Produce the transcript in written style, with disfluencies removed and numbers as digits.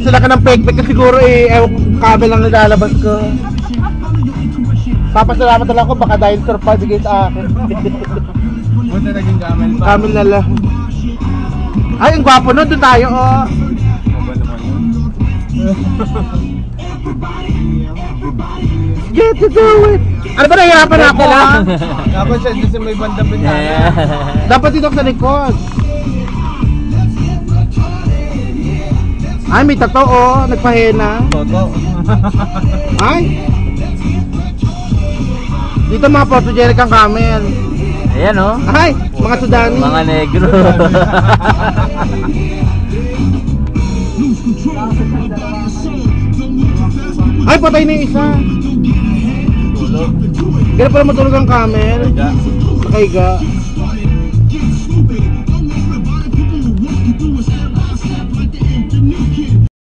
Sila ka ng pek-pek ka siguro eh, kabel lang nilalabas ko. Papasalamat na lang ako, baka dahil surpa bigay sa akin. Buta naging camel pa. Camel na lang. Ay, ang gwapo nun, doon tayo oh. Get to do it! Ano ba nahihirapan ako ha? Dapat siya dito sa may bandang bintana. Dapat dito sa likod. Ay, may tato oh, nagpahena. Toto. Ay! Dito mga photogenic ang camel. Ayan oh. Ay, mga Sudani. Mga negro. Ay, patay na yung isa. Ganun pala matulog ang camel. Kaiga.